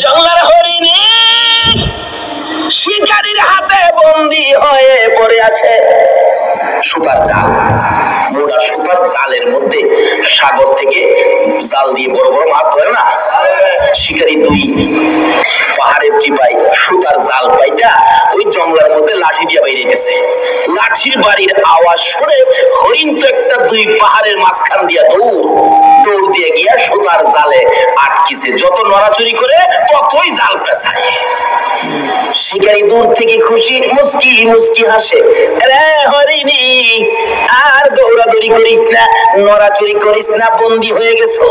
জঙ্গলার হরিণী শিকারীর হাতে বন্দী হয়ে পড়ে আছে সুতার জাল, মোটা সুতার জালের মধ্যে। সাগর থেকে জাল দিয়ে বড় বড় মাছ ধরে না, শিকারী দুই পাহাড়ের চিপাই সুতার জাল পাইটা ওই জঙ্গলের মধ্যে লাঠি দিয়ে বাইরে গেছে। লাঠির বাড়ির আওয়াজ শুনে হরিণ তো একটা দুই পাহাড়ের মাঝখান দিয়া দৌড় দিয়ে গিয়া সুতার জালে আটকিছে। যত নড়াচড়ি করে ততই জাল পেঁচায়। শিকারী দূর থেকে খুশি মুস্কি মুস্কি হাসে, রে হরিণী আর দৌড়াদৌড়ি করিস না, নড়াচড়ি করিস না, বন্দী হয়ে গেছো।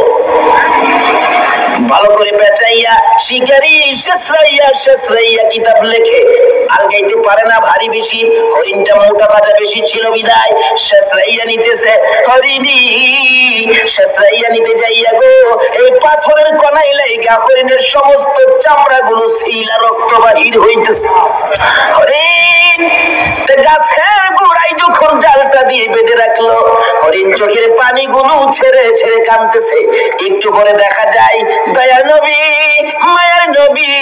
ভালো করে পেঁচাইয়া শিকারী শেষরাইয়া কিতাব লেখে। আলগাইতে পারে না, ভারী বেশি। হরিণটা মোটা তাজা বেশি ছিল বিদায় শেষরাইয়া নিতেছে। হরিণী শেষরাইয়া নিতে যাইয়া গো এই পাথরের কণাই লাইগা হরিণের সমস্ত চামড়া গুলো ছিলা রক্ত বাহির হইতেছে। হরিণ গাছের গোড়ায় যখন জালটা দিয়ে বেঁধে রাখলো, হরিণ চোখের পানিগুলো ছেড়ে ছেড়ে কাঁদতেছে। একটু পরে দেখা যায় দয়ার নবী মায়ার নবী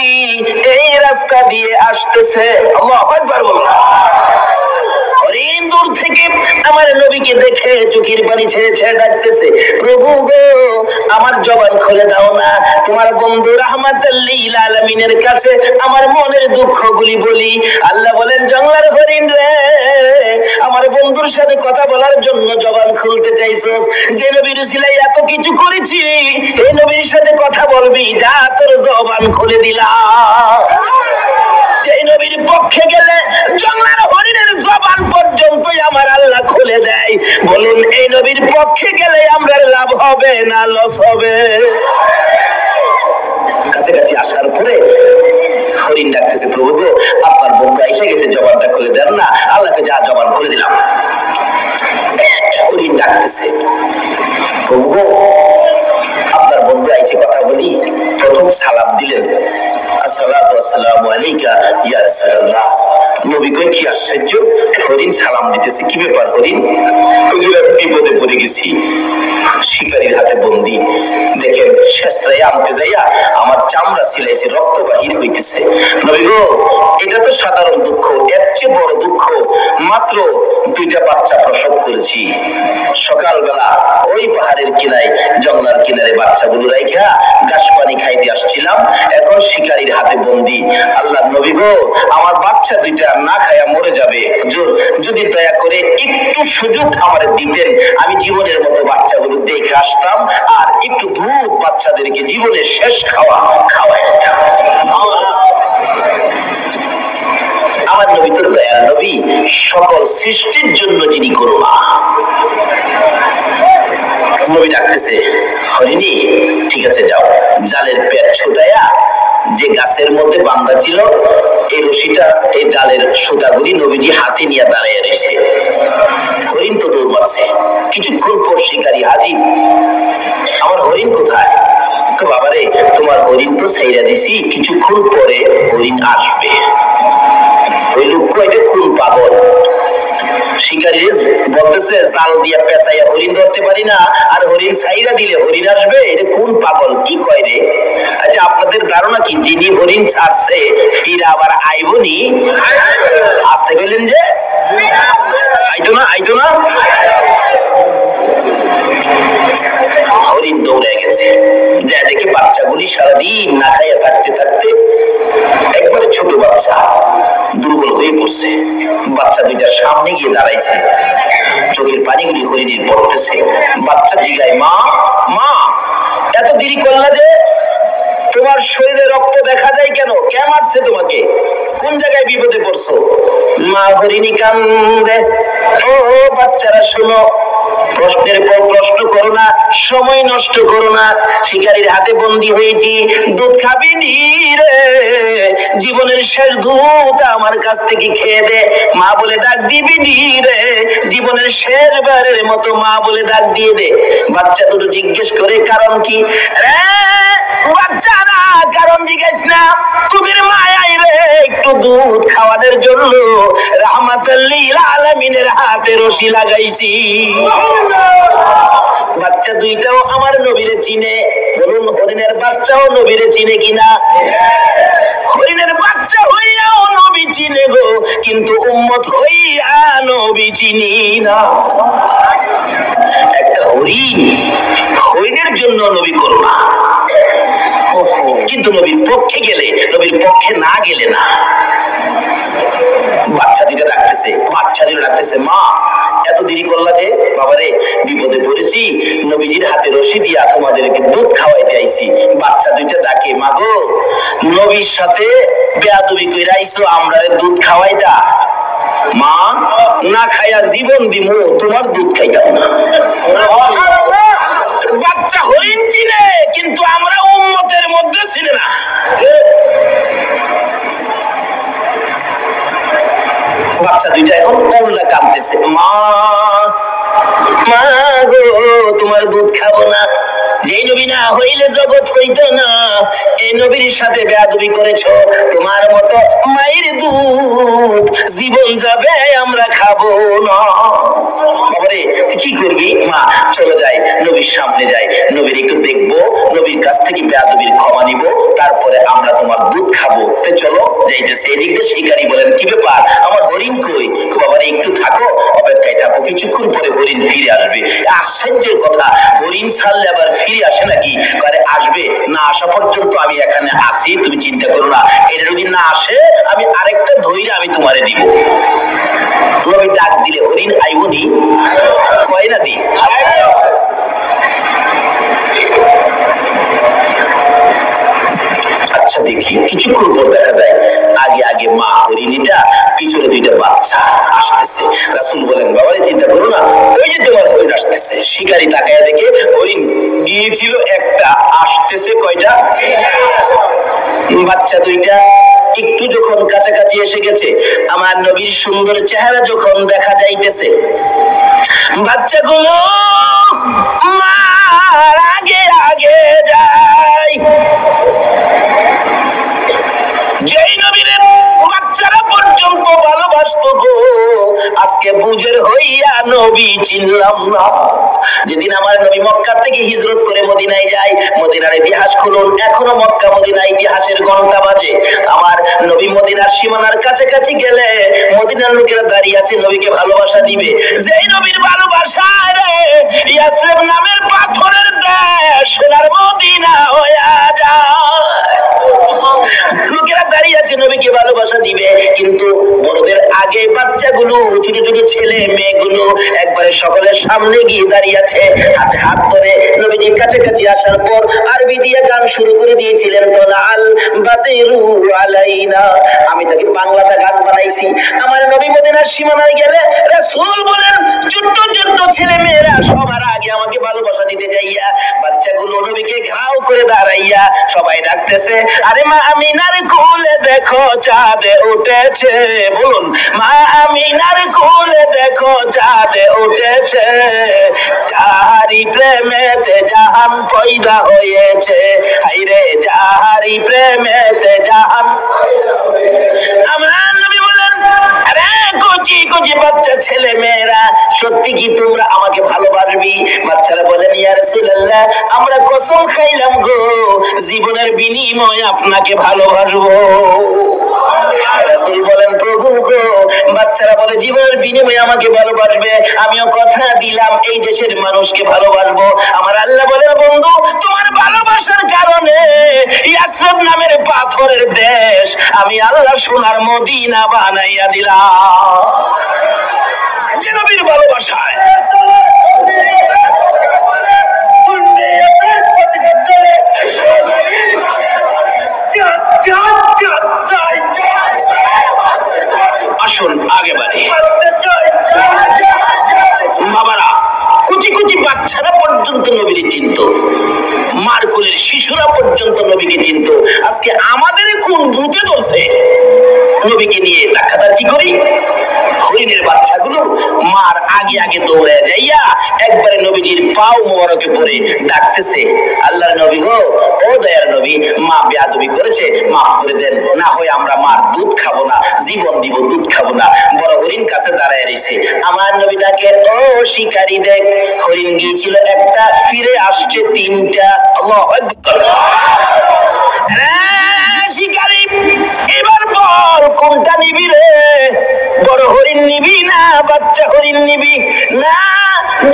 এই রাস্তা দিয়ে আসতেছে। আল্লাহু আকবার বলো। হরিণ দূর থেকে আমার নবীকে দেখে চোখের পানি ছেড়ে ছেড়ে ডাকতেছে, প্রভু গো আমার জবান খুলে দাও না, তোমার বন্ধু রাহমাতুল লিল আলামিনের কাছে আমার মনের দুঃখগুলি বলি। আল্লাহ বলেন, জঙ্গলার হরিণ রে, আমার বন্ধুর সাথে কথা বলার জন্য জবান খুলতে চাইছস, যে নবীর উসিলায় এত কিছু করেছি, এই নবীর সাথে কথা বলবি, যা তোর জবান খুলে দিলাম। যে নবীর পক্ষে গেলে জঙ্গলার হরিণের জবান পর্যন্তই আমার আল্লাহ খুলে দেয়। বলুন এই নবীর পক্ষে গেলে আমরা লাভ হবে না লস হবে? কাছাকাছি আসার পরে হরিণ ডাকতেছে, প্রভু গো আপনার বন্ধু এসে গেছে, জবানটা খুলে দেন না। আল্লাহকে যা জবান খুলে দিলাম। হরিণ ডাকতেছে, প্রভু গো আপনার বন্ধু আইছে, কথা বলি। প্রথম সালাম দিলেন, আসসালাতু ওয়াসসালামু আলাইকা ইয়া রাসূলুল্লাহ। নবী কই কি আশ্চর্য, হরিণ সালাম দিতেছে, কি ব্যাপার হরিণ? হুজুর আমি বিপদে পড়ে গেছি, শিকারীর হাতে বন্দী। দেখেন শেষরাই আনতে যাইয়া আমার চামড়া ছিলাইছে, রক্ত বাহির হইতেছে। নবী গো এটা তো সাধারণ দুঃখ, এর চেয়ে বড় দুঃখ, মাত্র 2টা বাচ্চা প্রসব করেছি। সকালবেলা ওই পাহাড়ের কিনারে জঙ্গলার কিনারে বাচ্চাগুলো রাইখা ঘাস পানি খাইতে আসছিলাম, এখন শিকারীর হাতে বন্দী। আল্লাহর নবী গো আমার বাচ্চা 2টা না খায়া মরে যাবে, হুজুর যদি দয়া করে একটু সুযোগ আমারে দিতেন, আমি জীবনের মতো বাচ্চাগুলো দেখে আসতাম, আর একটু দুধ বাচ্চাদেরকে জীবনের শেষ খাওয়াই দিতাম। আমার নবী তো দয়ার নবী, সকল সৃষ্টির জন্য যিনি করুণা। নবী ডাকতেছে, হরিণী ঠিক আছে যাও, জালের পেট ছোটাইয়া যে গাছের মধ্যে বান্ধা ছিল এই রশিটা, এই জালের সুতাগুলি নবীজি হাতে নিয়ে দাঁড়াইয়া রয়েছে। হরিণ তো দৌড় মারছে। কিছুক্ষণ পর শিকারী হাজির। আমার হরিণ কোথায়? বাবারে তোমার হরিণ তো ছাইরা দিছি, কিছুক্ষণ পরে হরিণ আসবে। ওই লোক এটা কোন পাগল? শিকারী বলতেছে জাল দিয়া পেঁচাইয়া হরিণ ধরতে পারি না, আর হরিণ ছাইরা দিলে হরিণ আসবে, এটা কোন পাগল কি কয় রে? আচ্ছা আপনাদের ধারণা কি যিনি হরিণ ছাড়ছে ফিরে আবার আইবনি? আসতে গেলেন যে আইতো না। হরিণ দৌড়ে গেছে, যা দেখে বাচ্চাগুলি সারাদিন না খাইয়া থাকতে থাকতে একবারে ছোট বাচ্চা দুর্বল হয়ে পড়ছে। বাচ্চা 2টার সামনে গিয়ে দাঁড়াইছে, চোখের পানিগুলি হরিণীর পড়তেছে। বাচ্চা জিগায়, মা মা এত দেরি করলা যে? তোমার শরীরে রক্ত দেখা যায় কেন? কে মারছে তোমাকে? কোন জায়গায় বিপদে পড়ছো? মা হরিণী কান্দে। ও বাচ্চারা শোনো, প্রশ্নের পর প্রশ্ন করো না, সময় নষ্ট করো না। শিকারীর হাতে বন্দী হয়েছি, দুধ খাবি নি রে, জীবনের শেষ দুধ আমার কাছ থেকে খেয়ে দে, মা বলে ডাক দিবি নি রে, জীবনের শেষবারের মতো মা বলে ডাক দিয়ে দে। বাচ্চা দুটো জিজ্ঞেস করে কারণ কি? রে বাচ্চারা কারণ জিজ্ঞেস না, তোদের মায়াই রে একটু দুধ খাওয়ানোর জন্য রাহমাতুল লিল আলামিনের হাতে রশি লাগাইছি। বাচ্চা দুইটাও আমার নবীরে চিনে। বলুন, হরিণের বাচ্চাও নবীরে চিনে কিনা? হরিণের বাচ্চা হইয়াও নবী চিনে গো, কিন্তু উম্মত হইয়া নবী চিনি না। একটা হরিণের জন্য নবী করোনা, কিন্তু নবীর পক্ষে গেলে, নবীর পক্ষে না গেলে না। বাচ্চা দুইটা ডাকতেছে, মা এত দেরি করলা যে? বাবারে বিপদে পড়েছি, নবীজির হাতে রশি দিয়া তোমাদেরকে দুধ খাওয়াইতে আইছি। বাচ্চা দুইটা ডাকে, মা গো, নবীর সাথে বেয়াদবি কইরা আইছো, আমরারে দুধ খাওয়াইতা? মা, না খাইয়া জীবন দিমু, তোমার দুধ খাইতাম না। বাচ্চা হরিণ চিনে, কিন্তু আমরা উম্মতের মধ্যে চিনে না। বাচ্চা দুইটা এখন পড়লা কাঁদতেছে, মা গো, তোমার দুধ খাবো না। যেই নবী না হইলে জগৎ হইত না, এই নবীর সাথে বেয়াদবি করেছো, তোমার মতো মায়ের দুধ জীবন যাবে, আমরা খাবো না। বাবারে কি করবি? মা চলো যাই, নবীর সামনে যাই, নবীর একটু দেখবো, নবীর কাছ থেকে বেয়াদবির ক্ষমা নিব, তারপরে আমরা তোমার দুধ খাবো। তো চলো, যাইতেছে। এদিক দিয়ে শিকারী বলেন, কি ব্যাপার, আমার হরিণ কই? বাবারে একটু থাকো, অপেক্ষায় থাকো, কিছুক্ষণ পরে হরিণ ফিরে আসবে। আশ্চর্যের কথা, হরিণ ছাড়লে আবার ফিরে আসে নাকি? আসবে না, আসা পর্যন্ত আমি এখানে আসি, তুমি চিন্তা করো না। এটা যদি না আসে, আমি আরেকটা ধৈর্য আমি তোমারে দিব। নবী ডাক দিলে হরিণ আইবনি? কয় না দি? আচ্ছা দেখি, কিছুক্ষণ পর দেখা যায় আগে মা হরিণীটা, পিছনে দুইটা বাচ্চা আসতেছে। রাসূল বলেন, বাবারে চিন্তা করো না, ওই যে তোমার হরিণ আসতেছে। শিকারী তাকায়া দেখে হরিণ গিয়েছিল একটা, আসতেছে কয়টা? বাচ্চা দুইটা একটু যখন কাছাকাছি এসে গেছে, আমার নবীর সুন্দর চেহারা যখন দেখা যাইতেছে, বাচ্চাগুলো মার আগে আগে যায়। যেই নবীর বাচ্চারা পর্যন্ত ভালোবাসতো গো, আজকে বুঝের হইয়া নবী চিনলাম না। যেদিন আমার নবী মক্কা থেকে হিজরত করে মদিনায় যায়, মদিনার ইতিহাস খুলুন, এখনো মক্কা মদিনা ইতিহাসের ঘন্টা বাজে। আমার নবী মদিনার সীমানার কাছাকাছি গেলে মদিনার লোকেরা দাঁড়িয়ে আছে, নবীকে ভালোবাসা দিবে। যেই নবীর ভালোবাসা রে ইয়াসরিব নামের পাথরের দেশ সোনার মদিনা হইয়া যায়। লোকেরা দাঁড়িয়ে আছে, নবীকে ভালোবাসা দিবে, কিন্তু বড়দের আগে বাচ্চাগুলো, ছোট ছোট ছেলে মেয়েগুলো একবারে সকলের সামনে গিয়ে দাঁড়িয়ে আছে, হাতে হাত ধরে। নবীজির কাছাকাছি আসার পর আরবি দিয়ে গান শুরু করে দিয়েছিলেন, তোলাল বাতিরু আলাইনা। আমি তাকে বাংলাতে গান বানাইছি। আমার নবী মদিনার সীমানায় গেলে রাসূল বলেন, ছোট্ট ছোট্ট ছেলে মেয়েরা সবার আগে আমাকে ভালোবাসা দিতে যাইয়া, বাচ্চাগুলো নবীকে ঘাও করে দাঁড়াইয়া সবাই ডাকতেছে, আরে মা আমিনার কোলে দেখো চাঁদ উঠেছে। বলুন, মা আমিনার কোলে দেখো চাঁদ উঠেছে, যাহারি প্রেমেতে জাহান পয়দা হয়েছে। হাইরে যাহারি প্রেমেতে জাহান। আমার নবী বলেন, আরে কচি কচি বাচ্চা ছেলে মেয়েরা, সত্যি কি তোমরা আমাকে ভালোবাসবি? বাচ্চারা বলেন, ইয়া রাসূলুল্লাহ, আমরা কসম খাইলাম গো, জীবনের বিনিময়ে আপনাকে ভালোবাসবো। রাসূল বলেন, প্রভু গো, বাচ্চারা বলে জীবনের বিনিময়ে আমাকে ভালোবাসবে, আমিও কথা দিলাম এই দেশের মানুষকে ভালোবাসবো। আমার আল্লাহ বলেন, বন্ধু, তোমার ভালোবাসার কারণে ইয়াসরিব নামের পাথরের দেশ আমি আল্লাহ সোনার মদিনা বানাইয়া দিলাম। যে নবীর ভালোবাসায় আসুন আগে বাড়ি। বাবারা, কুচি কুচি বাচ্চারা পর্যন্ত নবীকে চিনত, মার কোলের শিশুরা পর্যন্ত নবীকে চিনত। আজকে আমাদের কোন ভূতে ধরছে নবীকে নিয়ে টাকাদার্জি করি? হরিণের বাচ্চাগুলো মার আগে আগে দৌড়ে যাইয়া একবারে নবীজির পাও মোবারকে পড়ে ডাকতেছে, আল্লাহর নবী গো, ও দয়ার নবী, মা বেয়াদবি করেছে, মাফ করে দেন, না হয় আমরা মার দুধ খাবো না, জীবন দিব, দুধ খাবো না। বড় হরিণ কাছে দাঁড়ায় রয়েছে। আমার নবী ডাকে, ও শিকারী দেখ, হরিণ গিয়েছিল একটা, ফিরে আসছে তিনটা। আল্লাহু আকবার। শিকারী, এবার বল কোনটা নিবি রে? বড় হরিণ নিবি না বাচ্চা হরিণ নিবি? না,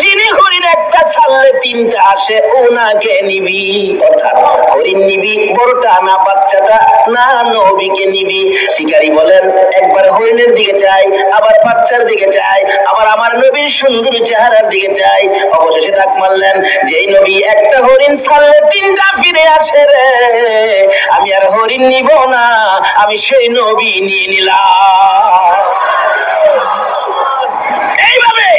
যিনি হরিণ একটা ছাড়লে তিনটা আসে ওনাকে নিবি। অর্থাৎ হরিণ নিবি বড়টা না বাচ্চাটা? না, নবীকে নিবি। শিকারী বলেন, একবার হরিণের দিকে চাই, আবার বাচ্চার দিকে চাই, আবার আমার নবীর সুন্দর চেহারার দিকে চাই। অবশেষে ডাক মারলেন, যেই নবী একটা হরিণ ছাড়লে তিনটা ফিরে আসে রে, আমি আর হরিণ নিব না, আমি সেই নবী নিয়ে নিলাম। এইভাবে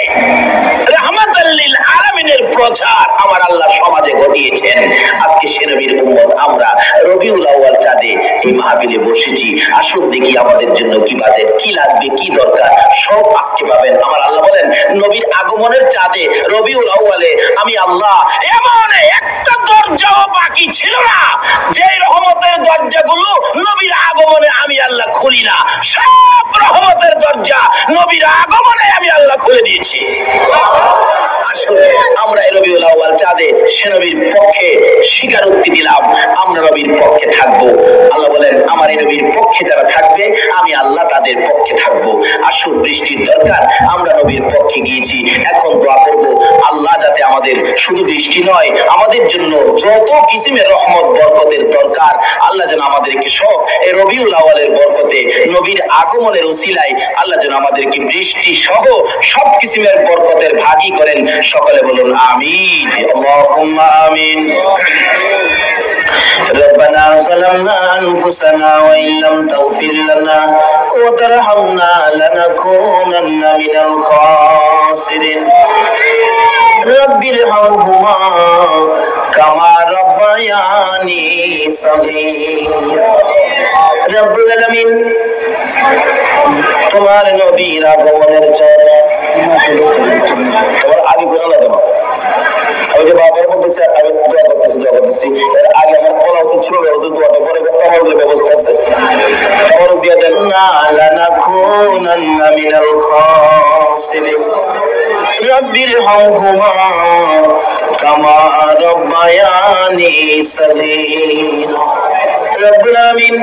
রাহমাতাল লিল আলামিনের প্রচার আমার আল্লাহ সমাজে ঘটিয়েছেন। আজকে সে নবীর উম্মত আমরা রবিউল আউয়াল চাঁদে এই মাহফিলে বসেছি। আসুন দেখি আমাদের জন্য কি বাজেট, কি লাগবে, কি দরকার, সব আজকে পাবেন। আমার আল্লাহ বলেন, নবীর আগমনের চাঁদে রবিউল আউয়ালে আমি আল্লাহ এমন একটা দরজাও বাকি ছিল না যে রহমতের দরজাগুলো নবীর আগমনে আমি আল্লাহ খুলি না। সব রহমতের দরজা নবীর আগমনে আমি আল্লাহ খুলে দিয়েছি। আসলে আমরা এই রবিউল আউয়াল চাঁদে সে নবীর পক্ষে স্বীকারোক্তি দিলাম, আমরা নবীর পক্ষে থাকবো। আল্লাহ বলেন, আমার এই নবীর পক্ষে যারা থাকবে আমি আল্লাহ তাদের পক্ষে থাকবো। আসুন, বৃষ্টির দরকার, আমরা নবীর পক্ষে গিয়েছি, এখন দোয়া করব আল্লাহ যাতে আমাদের শুধু বৃষ্টি নয়, আমাদের জন্য যত কিসিমের রহমত বরকতের দরকার আল্লাহ যেন আমাদেরকে সব এই রবিউল আউয়ালের বরকতে নবীর আগমনের উসিলায় আল্লাহ যেন আমাদেরকে বৃষ্টি সহ সব কিসিমের বরকতের ভাগী করেন। সকলে বলুন আমিন। আল্লাহুম্মা আমিন। ربنا ظلمنا أنفسنا وإن لم تغفر لنا وترحمنا لنكونن من الخاسرين رب ارحمهما كما ربياني صغيرا رب العالمين তোমার নবীর আগমনের জন্য তোমার আগে বলা লাগে না, আমি যে বাবার মধ্যে আমি দোয়া করতেছি এর আগে আমার বলা উচিত ছিল, দোয়াটা পরে আমার ব্যবস্থা আছে, আমার দিয়ে দেন না লানাকুনান্না মিনাল খাসিরিন রাব্বির হামহুমা কামা রাব্বায়ানি সগীরা। রব্বুল আলামিন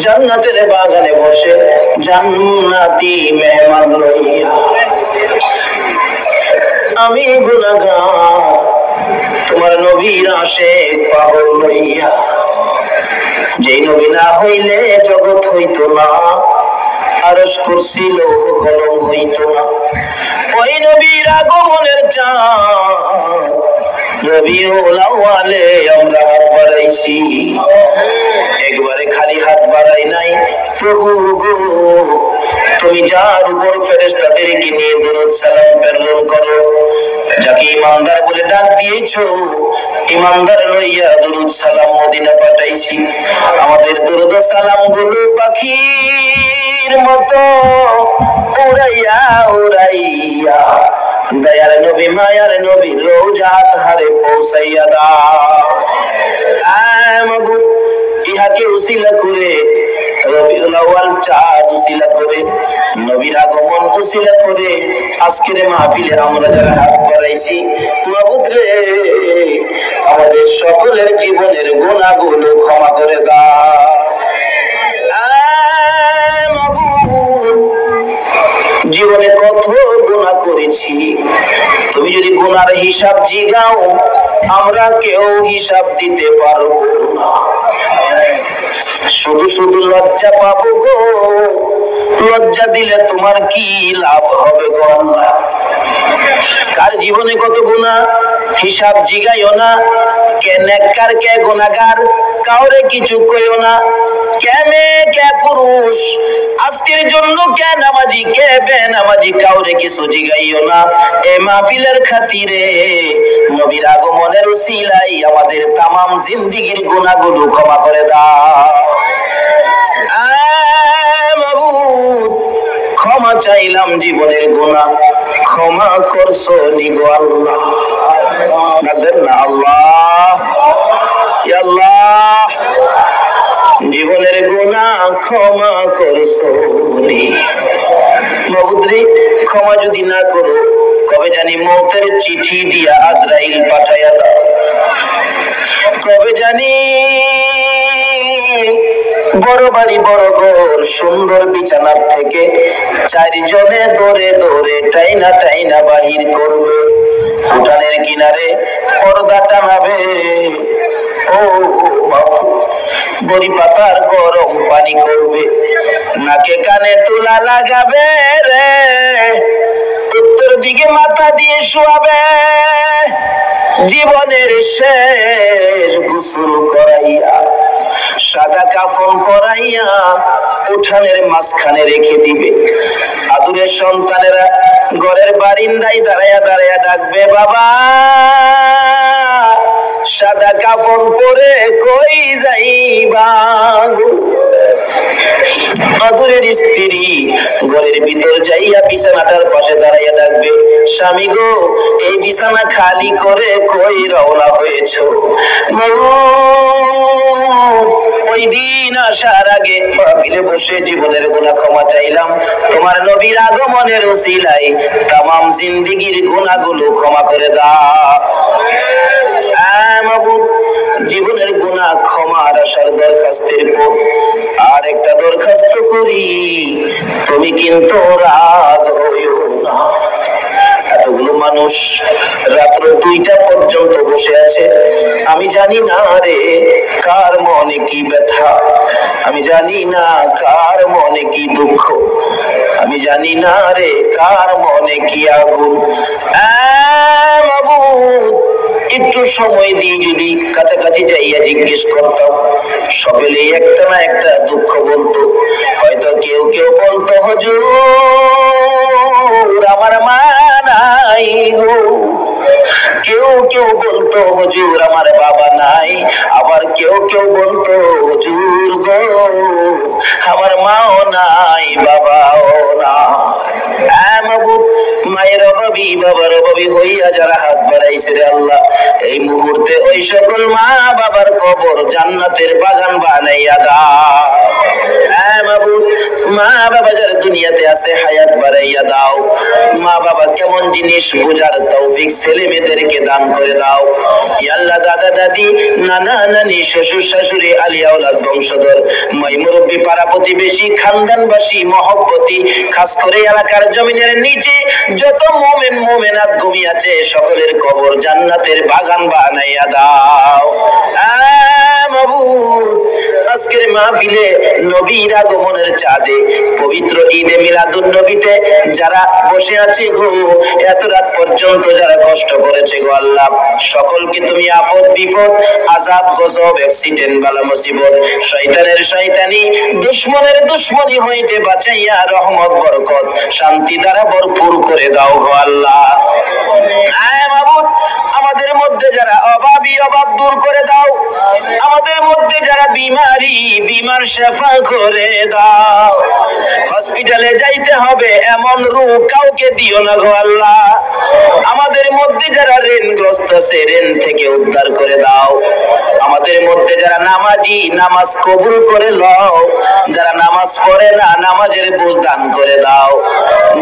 জান্নাতের বাগানে বসে জান্নাতি মেহমান লইয়া আমি গুনাহগার তোমার নবীর আশিক পাগল লইয়া, যেই নবী না হইলে জগৎ হইতো না, আরশ কুরসি লৌহ কলম হইতো না, ওই নবীর আগমনের চাঁদ রবিউল আউয়ালে আমরা হাত বাড়াইছি, একবারে খালি হাত বাড়াই নাই। প্রভু গো, তুমি যার উপর ফেরেশতাদেরকে নিয়ে দরুদ সালাম প্রেরণ করো, যাকে ইমানদার বলে ডাক দিয়েছো, ইমানদার লইয়া দরুদ সালাম মদিনা পাঠাইছি। আমাদের দরুদ সালাম গুলো পাখির মতো উড়াইয়া উড়াইয়া দয়ার নবী মায়ার নবী রওজাত হারে পৌঁছাইয়া দাও। মাবুদ, ইহাকে উসিলা করে রবিউল আউয়াল চাঁদ উসিলা করে নবীর আগমন উসিলা করে আজকের মাহফিলে আমরা যারা হাত বাড়াইছি, মাবুদ রে, আমাদের সকলের জীবনের গুনাহগুলো ক্ষমা করে দাও। জীবনে কত গুনাহ করেছি, তুমি যদি গুনার হিসাব জিগাও আমরা কেউ হিসাব দিতে পারবো না। শুধু শুধু লজ্জা পাবো গো, লজ্জা দিলে তোমার কি লাভ হবে গো আল্লাহ? কার জীবনে কত গুনাহ হিসাব জিগাইও না, কে নেককার কে গুনাহগার কাউরে কিছু কইও না, কে মেয়ে কে পুরুষ, আজকের জন্য কে নামাজি কে বেনামাজি কাউরে কিছু জিগাইও না। এ মাহফিলের খাতিরে নবীর আগমনের উসিলাই আমাদের তামাম জিন্দেগীর গুনাহগুলো ক্ষমা করে দাও। মাবুদ, ক্ষমা চাইলাম জীবনের গুনাহ ক্ষমা করছো নিগো আল্লাহ। ডাকবেন না আল্লাহ, ইয়া আল্লাহ, জীবনের গুনাহ ক্ষমা করছো নি। মাবুদরে ক্ষমা যদি না করো, কবে জানি মওতের চিঠি দিয়া আজরাইল পাঠাইয়া দাও। কবে জানি বড় বাড়ি বড় ঘর সুন্দর বিছানার থেকে চারজনে দৌড়ে দৌড়ে টাইনা টাইনা বাহির করবে। উঠানের কিনারে পর্দা টানাবে। ও বড়ি পাতার গরম পানি করবে, নাকে কানে তুলা লাগাবে রে, উত্তর দিকে মাথা দিয়ে শোয়াবে। জীবনের শেষ গোসল করাইয়া সাদা কাফন পরাইয়া উঠানের মাঝখানে রেখে দিবে। আদুরের সন্তানেরা ঘরের বারিন্দায় দাঁড়ায়া দাঁড়ায়া ডাকবে, বাবা সাদা কাফন পরে কই যাইবা। আদুরের স্ত্রী ঘরের ভিতর যাইয়া বিছানাটার পাশে দাঁড়াইয়া ডাকবে, স্বামী গো এই বিছানা খালি করে কই রওনা হয়েছো? ওই দিন আসার আগে মাহফিলে বসে জীবনের গুনাহ ক্ষমা চাইলাম, তোমার নবীর আগমনের উসিলায় তামাম জিন্দেগীর গুনাহগুলো ক্ষমা করে দাও। জীবনের গুনাহ ক্ষমার আসার দরখাস্তের পর আর একটা দরখাস্ত করি, তুমি কিন্তু রাগ হইও না। এতগুলো মানুষ রাত্র 2টা পর্যন্ত বসে আছে, আমি জানি না রে কার মনে কি ব্যথা, আমি জানি না কার মনে কি দুঃখ, আমি জানি না রে কার মনে কি আগুন। একটু সময় দিয়ে যদি কাছাকাছি যাইয়া জিজ্ঞেস করতাম, সকলেই একটা না একটা দুঃখ বলতো। হয়তো কেউ কেউ বলতো হুজুর আমার মা নাই গো, কেউ কেউ বলতো হুজুর আমার বাবা নাই, আবার কেউ কেউ বলতো হুজুর গো আমার মাও নাই বাবাও না। মায়ের অভাবী বাবার অভাবী হইয়া যারা হাত বাড়াইছে রে আল্লাহ, এই মুহূর্তে ওই সকল মা বাবার কবর জান্নাতের বাগান বানাইয়া দাও। মা বাবা যারা দুনিয়াতে আছে হায়াত বাড়াইয়া দাও। মা বাবা কেমন জিনিস বোঝার তৌফিক ছেলে মেয়েদেরকে দান করে দাও। ইয়া আল্লাহ, দাদা দাদি নানা নানি শ্বশুর শাশুড়ি আলিয়া ওলাদ বংশধর মাই মুরব্বী পাড়া প্রতিবেশী খানদানবাসী মহব্বতী খাস করে এলাকার জমিনের নিচে যত মুমিন মুমিনাত ঘুমিয়ে আছে সকলের কবর জান্নাতের বাগান বানাইয়া দাও। আজকের মাহফিলে নবীর আগমনের চাঁদে পবিত্র ঈদে মিলাদুন নবীতে যারা বসে আছে গো, এত রাত পর্যন্ত যারা কষ্ট করেছে গো আল্লাহ, সকলকে তুমি আফত বিপদ আযাব গজব অ্যাক্সিডেন্ট বালা মুসিবত শয়তানের শয়তানি দুশমনের দুশমনি হইতে বাঁচাইয়া রহমত বরকত শান্তি দ্বারা ভরপুর করে দাও গো আল্লাহ। মাবুদ, আমাদের মধ্যে যারা অভাবী অভাব দূর করে দাও, আমাদের মধ্যে যারা বিমারি বিমার শেফা করে দাও। হসপিটালে যাইতে হবে এমন রোগ কাউকে দিও না গো আল্লাহ। আমাদের মধ্যে যারা ঋণগ্রস্ত আছে ঋণ থেকে উদ্ধার করে দাও। আমাদের মধ্যে যারা নামাজি নামাজ কবুল করে লও, যারা নামাজ পড়ে না নামাজের বুঝ দান করে দাও।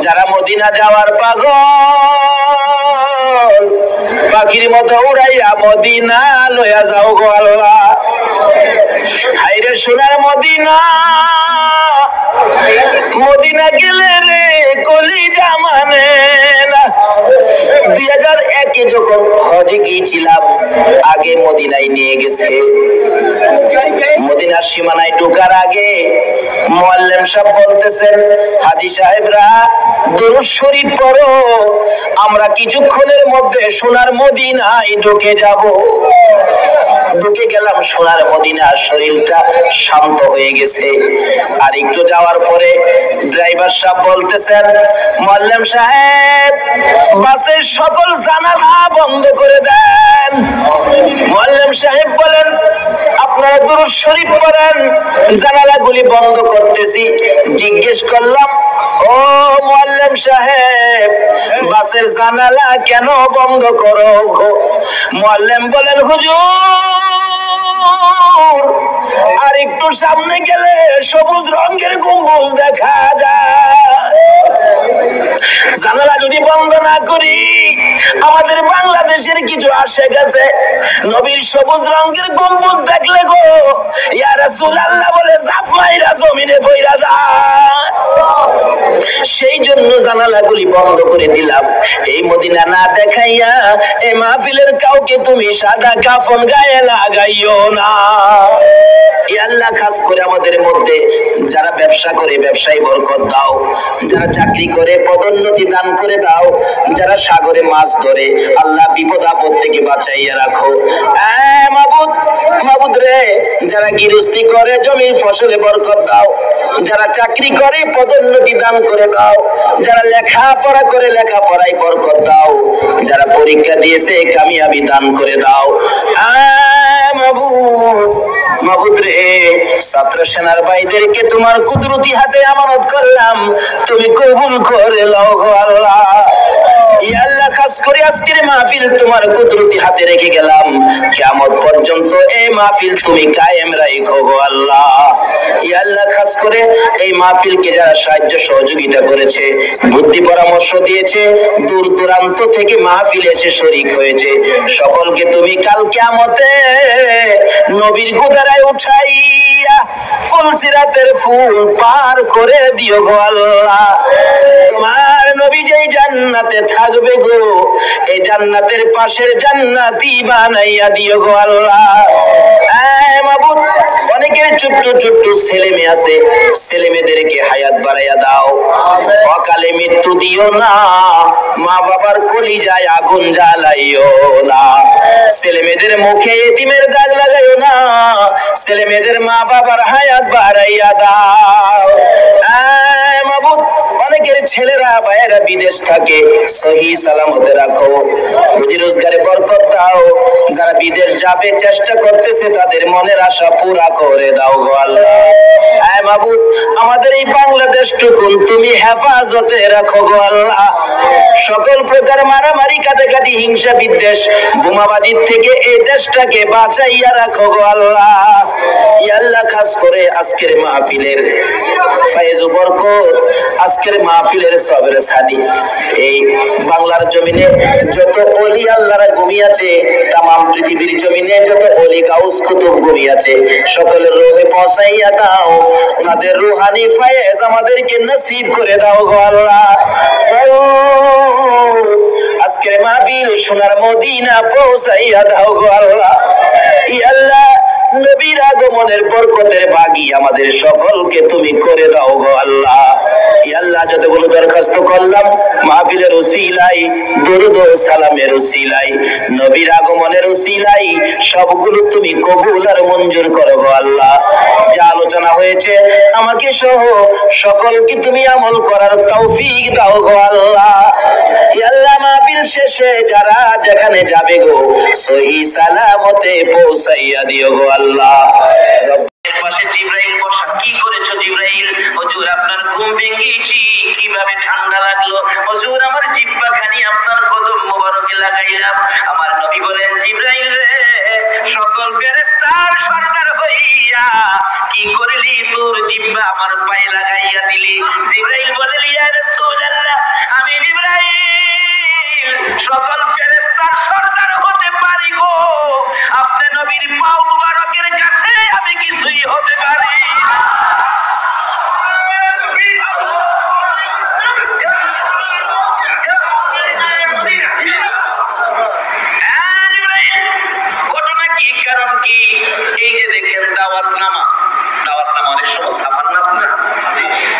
যারা মদিনা যাওয়ার পাগল পাখির মতো উড়াইয়া মদিনা লইয়া যাও গো আল্লাহ। হায়রে সোনার মদিনা, মদিনা গেলে রে কলিজা মানে না। 2001-এ যখন হজে গিয়েছিলাম, আগে মদিনায় নিয়ে গেছে। মদিনার সীমানায় ঢোকার আগে মুআল্লিম সাহেব বলতেছেন, হাজী সাহেবরা দুরূদ শরীফ পড়ো, আমরা কিছুক্ষণের মধ্যে সোনার মদিনায় ঢুকে যাব। ঢুকে গেলাম সোনার মদিনা, শরীরটা শান্ত হয়ে গেছে। আর একটু যাওয়ার পরে ড্রাইভার সাহেব বলতেছেন, মুআল্লিম সাহেব বাসের সকল জানালা বন্ধ করে দেন। মুআল্লিম সাহেব বলেন, আপনারা দুরূদ শরীফ পড়েন। জানালাগুলি বন্ধ করতেছি। জিজ্ঞেস করলাম, ও মুআল্লিম সাহেব, বাসের জানালা কেন বন্ধ করো গো? মুআল্লিম বলেন, হুজুর আর একটু সামনে গেলে সবুজ রঙের গম্বুজ দেখা যায়। জানালা যদি বন্ধ না করি, আমাদের বাংলাদেশের কিছু আসে গেছে নবীর সবুজ রঙের গম্বুজ দেখলে গো, ইয়া রাসূলুল্লাহ বলে জাপ মাইরা জমিনে পইরা যায়। সেই জন্য জানালাগুলি বন্ধ করে দিলাম। এই মদিনা না দেখাইয়া এই মাহফিলের কাউকে তুমি সাদা কাফন গায়ে লাগাইও না। আল্লাহ খাস করে আমাদের মধ্যে যারা ব্যবসা করে ব্যবসায় বরকত দাও, যারা চাকরি করে পদোন্নতি দান করে দাও, যারা সাগরে মাছ ধরে আল্লাহ বিপদ আপদ থেকে বাঁচাইয়া রাখো। মাবুদ, মাবুদ রে, যারা গৃহস্থী করে জমির ফসলে বরকত দাও, যারা চাকরি করে পদোন্নতি দান করে দাও, যারা লেখাপড়া করে লেখাপড়ায় বরকত দাও, যারা পরীক্ষা দিয়েছে কামিয়াবি দান করে দাও। মাবুদ, মাবুদ রে, ছাত্র সেনার ভাইদেরকে তোমার কুদরতি হাতে আমানত করলাম, তুমি কবুল করে লও গো আল্লাহ। ইয়া আল্লাহ, খাস করে আজকের মাহফিল তোমার কুদরতি হাতে রেখে গেলাম। কিয়ামত পর্যন্ত এই মাহফিল তুমি কায়েম রাখো গো আল্লাহ। ইয়া আল্লাহ, খাস করে এই মাহফিলকে যারা সাহায্য সহযোগিতা করেছে, বুদ্ধি পরামর্শ দিয়েছে, দূর দূরান্ত থেকে মাহফিলে এসে শরীক হয়েছে, সকলকে তুমি কাল কিয়ামতে নবীর গোদারায় উঠাইয়া ফুলসিরাতের ফুল পার করে দিও গো আল্লাহ। তোমার নবী যেই জান্নাতে থাকবে গো, এই জান্নাতের পাশের জান্নাতি বানাইয়া দিও গো আল্লাহ। মাবুদ, অনেকের ছোট্ট ছোট্ট ছেলে মেয়ে আছে, ছেলে মেয়েদেরকে হায়াত বাড়াইয়া দাও, অকালে মৃত্যু দিও না, মা বাবার কলিজায় আগুন জ্বালাইও না, ছেলে মেয়েদের মুখে এতিমের দাগ লাগাইও না, ছেলে মেয়েদের মা বাবার হায়াত বাড়াইয়া দাও। মাবুদ, অনেকের ছেলেরা ভাইয়েরা বিদেশ থাকে, সহি সালামতে রাখো, রুজি রোজগারে বরকত দাও, যারা বিদেশ যাবে চেষ্টা করতেছে তাদের মনের আশা পুরা করে দাও গো আল্লাহ। মাবুদ, আমাদের এই বাংলাদেশটুকুন তুমি হেফাজতে রাখো গো আল্লাহ। সকল প্রকার মারামারি, কাটাকাটি, হিংসা, বিদ্বেষ, বোমাবাজির থেকে এই দেশটাকে বাঁচাইয়া রাখো গো আল্লাহ। ইয়া আল্লাহ, খাস করে আজকের মাহফিলের ফায়েজ ও বরকত, আজকের মাহফিলের সবের সাদি, এই বাংলার জমিনে যত ওলি আল্লাহরা ঘুমিয়েছে, তামাম পৃথিবীর জমিনে যত ওলি গাউস কুতুব ঘুমিয়েছে, সকলের রূহে পৌঁছাইয়া দাও, ওনাদের রূহানি ফায়েজ আমাদেরকে নসিব করে দাও গো আল্লাহ। আজকের মাহফিল সোনার মদিনা পৌঁছাইয়া দাও গো আল্লাহ। ইয়া আল্লাহ, নবীর আগমনের বরকতের ভাগী আমাদের সকলকে তুমি করে দাও গো আল্লাহ। ইয়া আল্লাহ, যতগুলো দরখাস্ত করলাম মাহফিলের উসিলাই, দরুদ ও সালামের উসিলাই, নবীর আগমনের উসিলাই, সবগুলো তুমি কবুল আর মঞ্জুর করো গো আল্লাহ। যা আলোচনা হয়েছে আমাকে সহ সকলকে তুমি আমল করার তৌফিক দাও গো আল্লাহ। ইয়া আল্লাহ, মাহফিল শেষে যারা যেখানে যাবে গো, সহি সালামতে পৌঁছাইয়া দিও গো আল্লাহ। রব্বের পাশে জিবরাইল বসা, কি করেছো জিবরাইল? হুজুর আপনার ঘুম ভেঙেছি, কিভাবে ঠান্ডা লাগলো? হুজুর আমার জিহ্বাখানি আপনার কদম মোবারকে লাগাইলাম। আমার নবী বলেন, জিবরাইল রে, সকল ফেরেশতার সরদার হইয়া কি করলি? তোর জিহ্বা আমার পায়ে লাগাইয়া দিলি। জিবরাইল বলে, ইয়া রাসূলুল্লাহ, আমি জিবরাইল সকল ফেরেশতার সরদার হতে পারি গো, আপনি নবীর পাও মুবারকের কাছে আমি কিছুই হতে পারি। ঘটনা কি, কারণ কি? এই যে দেখেন দাওয়াতনামা, দাওয়াতনামা অনেক সময় সামান্য না,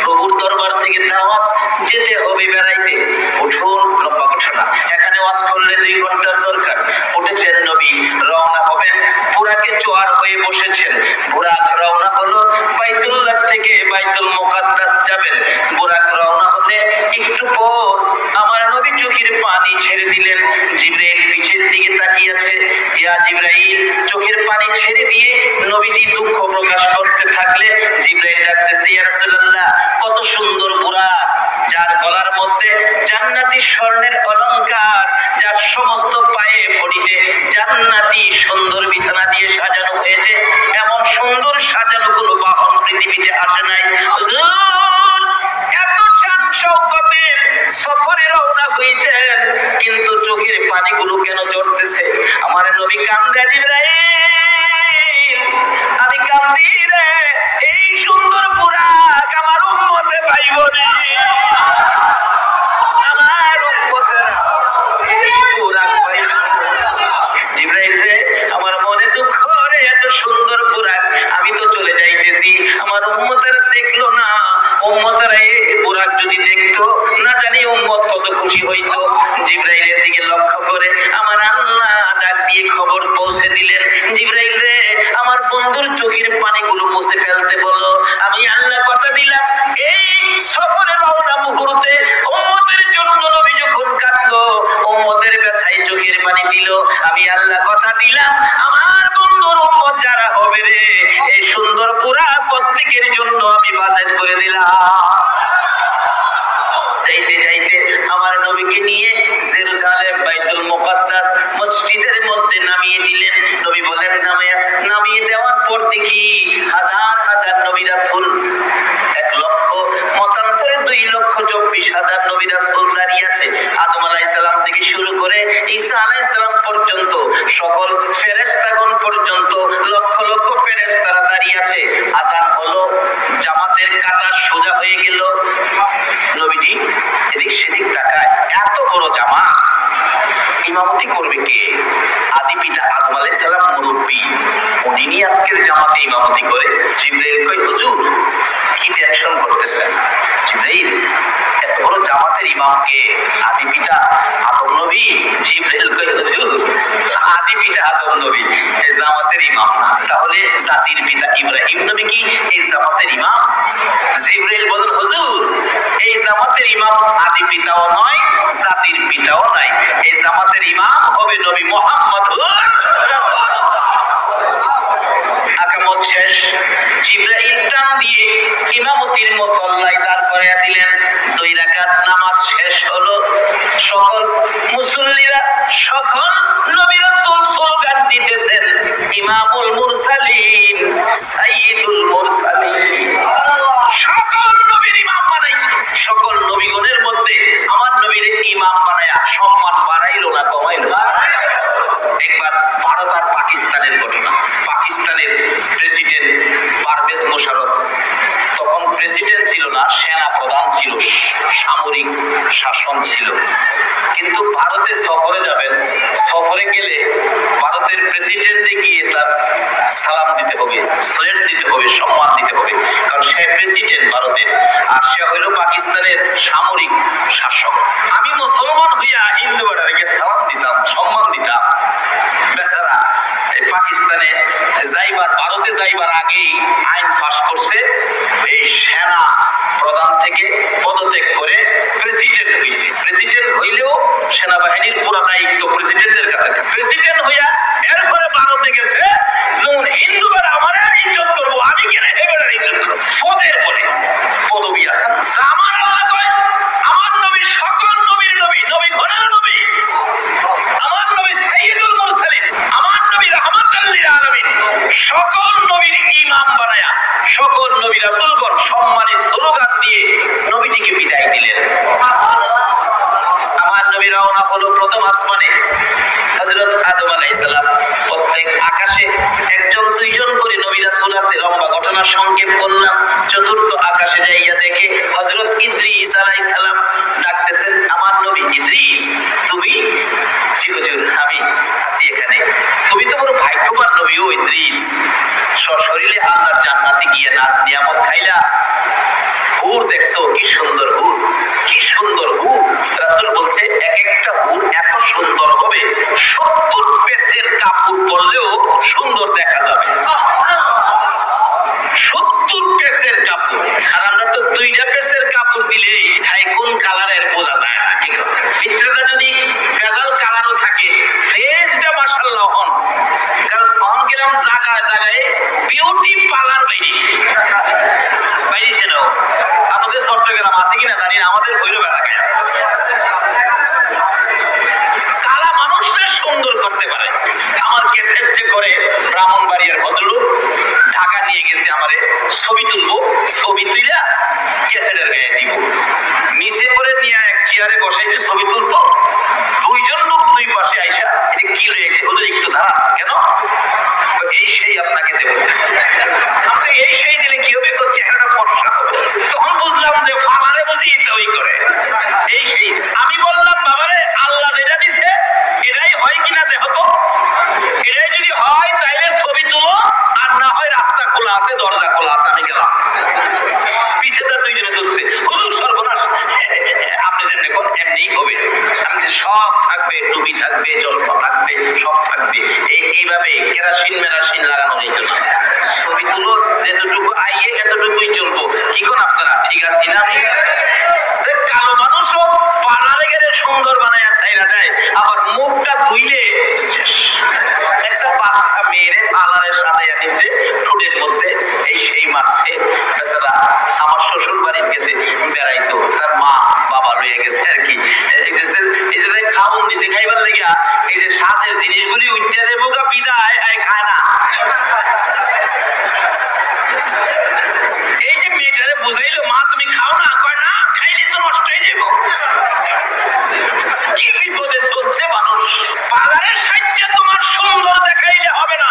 প্রভুর দরবার থেকে দাওয়াত যেতে হবে বেড়াইতে, উঠুন, লম্বা ঘটনা, এখানে ওয়াজ করলে 2 ঘন্টার দরকার। উঠেছেন নবী, রওনা হবেন, বুরাকে জোয়ার হয়ে বসেছেন, বুরাক রওনা হলো, বাইতুল্লাহ থেকে বাইতুল মুকাদ্দাস যাবেন। বুরাক রওনা হলে একটু পর আমার নবী চোখের পানি ছেড়ে দিলেন। জিবরাইল পিছের দিকে তাকিয়েছে, ইয়া জিবরাইল, চোখের পানি ছেড়ে দিয়ে নবীজি দুঃখ প্রকাশ করতে থাকলে জিবরাইল ডাকতেছে, ইয়া রাসূলুল্লাহ, কত সুন্দর বুরাক, যার গলার মধ্যে জান্নাতি স্বর্ণের অলংকার, যার সমস্ত পায়ে পড়িতে জান্নাতি সুন্দর বিছানা দিয়ে সাজানো হয়েছে, এমন সুন্দর সাজানো কোনো বাহন পৃথিবীতে আসে নাই। হুজুর, এত শান শওকতের সফরে রওনা হয়েছেন, কিন্তু চোখের পানিগুলো কেন ঝরতেছে? আমার নবী কান্দে, জিবরাইল আমি কান্দি রে, এই সুন্দর বুরাক আমার উম্মতে পাইব না, আমার উম্মতেরা এই বুরাক পাইব না। জিবরাইল রে, আমার মনে দুঃখ রে, এত সুন্দর বুরাক আমি তো চলে যাইতেছি, আমার উম্মতেরা দেখলো না, উম্মতেরা এই বুরাক যদি দেখতো, না জানি উম্মত কত খুশি হইতো। জিবরাইলের দিকে লক্ষ্য করে আমার আল্লাহ ডাক দিয়ে খবর পৌঁছে দিলেন, জিবরাইল রে, আমার বন্ধুর চোখের পানিগুলো মুছে ফেলতে বললো। আমি আল্লাহ কথা দিলাম, এই সফরে রওনা মুহূর্তে উম্মতের জন্য নবী যখন কাঁদলো, উম্মতের ব্যথায় চোখের পানি দিল, আমি আল্লাহ কথা দিলাম, আমার বন্ধুর উম্মত যারা হবে রে, এই সুন্দর পুরা প্রত্যেকের জন্য আমি বাজেট করে দিলাম। যাইতে যাইতে আমার নবীকে নিয়ে জেরুজালেম বাইতুল মুকাদ্দাস মসজিদের মধ্যে নামিয়ে দিলেন। নবী বলেন, নামিয়ে দেওয়ার পর দেখি হাজার হাজার নবী রাসূল, 1 লক্ষ মতান্তরে 2,24,000 নবী রাসূল দাঁড়িয়ে আছে। আদম আলাইহিস সালাম থেকে শুরু করে ঈসা আলাইহিস সালাম পর্যন্ত, সকল ফেরেশতাগণ পর্যন্ত লক্ষ লক্ষ ফেরেশতারা দাঁড়িয়ে আছে। আযান হলো, জামাতের কাতার সোজা হয়ে গেল। নবীজি এদিক সেদিক তাকায়, এত বড় জামা, ইমামতি করবে কে? আদি পিতা আদম আলাইহিস সালাম মুরব্বী, উনি নিয়ে আজকের জামাতে ইমামতি করে। জিবরাইল কই, হুজুর কি টেনশন করতেছেন? জিবরাইল, এত বড় জামাতের ইমামকে আদি পিতা আদম নবী। জিবরাইল কই, হুজুর আদি পিতা আদম নবী এই জামাতের ইমাম না, তাহলে জাতির পিতা ইব্রাহিম নবী কি এই জামাতের ইমাম? জিবরাইল বলেন, হুজুর এই জামাতের ইমাম আদি পিতাও নয়, জাতির পিতাও নাই, এই জামাতের ইমাম হবে নবী মুহাম্মদুর রাসূলুল্লাহ। আকামত শেষ, জিবরাইল টান দিয়ে ইমামতির মুসল্লায় দাঁড় করিয়ে দিলেন। 2 রাকাত নামাজ শেষ হলো। সকল মুসল্লিরা, সকল নবী রাসূল স্লোগান দিতেছেন, ইমামুল মুরসালিন, সাইয়্যিদুল মুরসালিন। সকল নবীর ইমাম বানাইছে, সকল নবীগণের মধ্যে আমার নবীর ইমাম বানায়া সম্মান বাড়াইলো না কমাইলো? একবার ভারত আর পাকিস্তানের ঘটনা। পাকিস্তানের প্রেসিডেন্ট পারভেজ মোশাররফ, তখন প্রেসিডেন্ট ছিল না, সেনা প্রধান ছিল, সামরিক শাসন ছিল। কিন্তু ভারতে সফরে যাবেন, সফরে গেলে ভারতের প্রেসিডেন্টে গিয়ে তার সালাম দিতে হবে, স্লেট দিতে হবে, সম্মান দিতে হবে, কারণ সে প্রেসিডেন্ট ভারতের, আর সে হইল পাকিস্তানের সামরিক শাসক। আমি মুসলমান হইয়া হিন্দু বেটাকে সালাম দিতাম, সম্মান দিতাম। বেচারা পাকিস্তানে যাইবার, ভারতে যাইবার আগেই আইন পাস করছে, এই সেনা প্রধান থেকে পদত্যাগ করে প্রেসিডেন্ট হইছে। প্রেসিডেন্ট হইলেও সেনাবাহিনীর পুরো দায়িত্ব প্রেসিডেন্টের কাছে। প্রেসিডেন্ট হইয়া এরপরে ভারতে গেছে, যখন হিন্দু বেড়া আমার ইজ্জত করবো, আমি কেন এবার ইজ্জত করবো? পদের বলে পদবি আছে না? আমার আল্লাহ কয়, আমার নবী সকল নবীর নবী, নবী ঘরের নবী, আমার নবী সাইয়্যিদুল মুরসালিন, আমার নবী রাহমাতুল লিল আলামিন, সকল নবীর ইমাম বানায়া সকল নবী রাসূলগণ সম্মানী স্লোগান দিয়ে নবীজিকে বিদায় দিলেন। আমার নবী রওনা হলো প্রথম আসমানে। হযরত আদম আলাইহিস সালাম, প্রত্যেক আকাশে 1-2 করে নবী রাসূল আছে, লম্বা ঘটনা সংক্ষেপ করলাম। চতুর্থ আকাশে যাইয়া দেখে হযরত ইদ্রিস আলাইহিস সালাম ডাকতেছেন, আমার নবী ইদ্রিস, তুমি? জি হুজুর, আমি আছি এখানে। তুমি তো বড় ভাগ্যবান নবী ও ইদ্রিস, সশরীরে আল্লাহর জান্নাতে গিয়ে নাজ নিয়ামত খাইলা। হুর দেখছো, কি সুন্দর হুর, কি সুন্দর হুর। রাসূল বলছে, এক একটা হুর এত সুন্দর হবে 70 পেসের কাপড় পরলেও সুন্দর দেখা যাবে। 70 পেসের কাপড়, আর আমরা তো 2টা পেসের কাপড় দিলে হাই কোন কালারের বোঝা যায় না। ভিতরটা যদি ভেজাল কালারও থাকে, ফেসটা মাশাআল্লাহ হন, ছবি তুলবো, ছবি তুইলা ক্যাসেটের গায়ে দিব। নিচে করে নিয়ে এক চেয়ারে বসাইছে ছবি তুলতো, দুইজন লোক দুই পাশে আইসা এটা কি রয়েছে ওদের একটু ধারা কেন, এই সেই আপনাকে দেব। আমি এই সেই দিলে কি হবে, চেহারাটা ফর্সা হবে। তখন বুঝলাম যে ফালারে বুঝি ওই করে এই সেই। আমি বললাম বাবারে আল্লাহ যেটা দিছে এটাই হয় কিনা দেখো তো, এটাই যদি হয় তাইলে ছবি তুলো, আর না হয় রাস্তা খোলা আছে, দরজা খোলা আছে, আমি গেলাম। পিছেটা দুইজনে ধরছে, হুজুর সর্বনাশ, আপনি যেমনি কোন এমনি হবে। আমি যে সব থাকবে, টুপি থাকবে, চশমা থাকবে, সব থাকবে, এইভাবে কেরাসিন মেরাসিন লাগানো যেত না। ছবি তুলো, যেতটুকু আইয়ে এতটুকুই চলবো। কি কোন আপনারা ঠিক আছে না? কালো মানুষও পাড়ারে গেলে সুন্দর বানায় চাইরা দেয়, আবার মুখটা ধুইলে শেষ। একটা বাচ্চা মেয়েরে পার্লারের সাথে আনিছে, ঠোঁটের মধ্যে এই সেই মারছে। বেচারা আমার শ্বশুর বাড়ির গেছে বেড়াইতো, তার মা বাবা লইয়া গেছে আর কি। এই যে খাওন দিছে, খাইবার লেগা এই যে সাজের জিনিসগুলি উঠতে দেবো গা বিদায়, খায় না। এই যে মেয়েটারে বুঝাইলো মা তুমি খাও না, কয় না খাইলে তো নষ্ট হয়ে যাবো। কি বিপদে চলছে মানুষ। পার্লারের সাহায্যে তোমার সুন্দর দেখাইলে হবে না,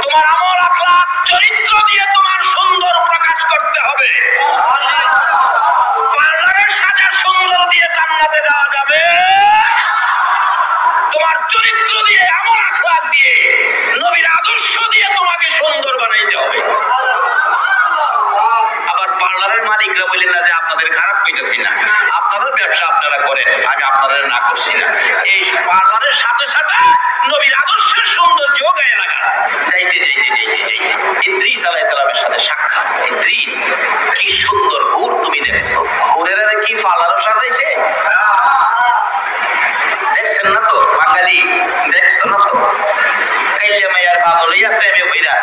তোমার আমল আখলাক চরিত্র দিয়ে তোমার সুন্দর প্রকাশ করতে হবে। পার্লারের সাজা সুন্দর দিয়ে জান্নাতে যাওয়া যাবে, তোমার চরিত্র দিয়ে, আমল আখলাক দিয়ে, নবীর আদর্শ দিয়ে তোমাকে সুন্দর বানাইতে হবে। আবার পার্লারের মালিকরা বলেন না যে আপনাদের খারাপ কইতেছি না, আপনাদের ব্যবসা আপনারা করেন, আমি আপনাদের না করছি না। এই পার্লারের সাথে সাথে নবীর আদর্শের সৌন্দর্য গায়ে লাগা। যাইতে যাইতে যাইতে যাইতে ইদ্রিস আলাইহিস সালামের সাথে সাক্ষাৎ। ইদ্রিস কি সুন্দর হুর তুমি দেখছো, হুরেরা কি পার্লারও সাজাইছে, দেখছেন না তো বাঙালি, দেখছো না তো? কাইলে মাইয়ার পাগল হইয়া প্রেমে বইরা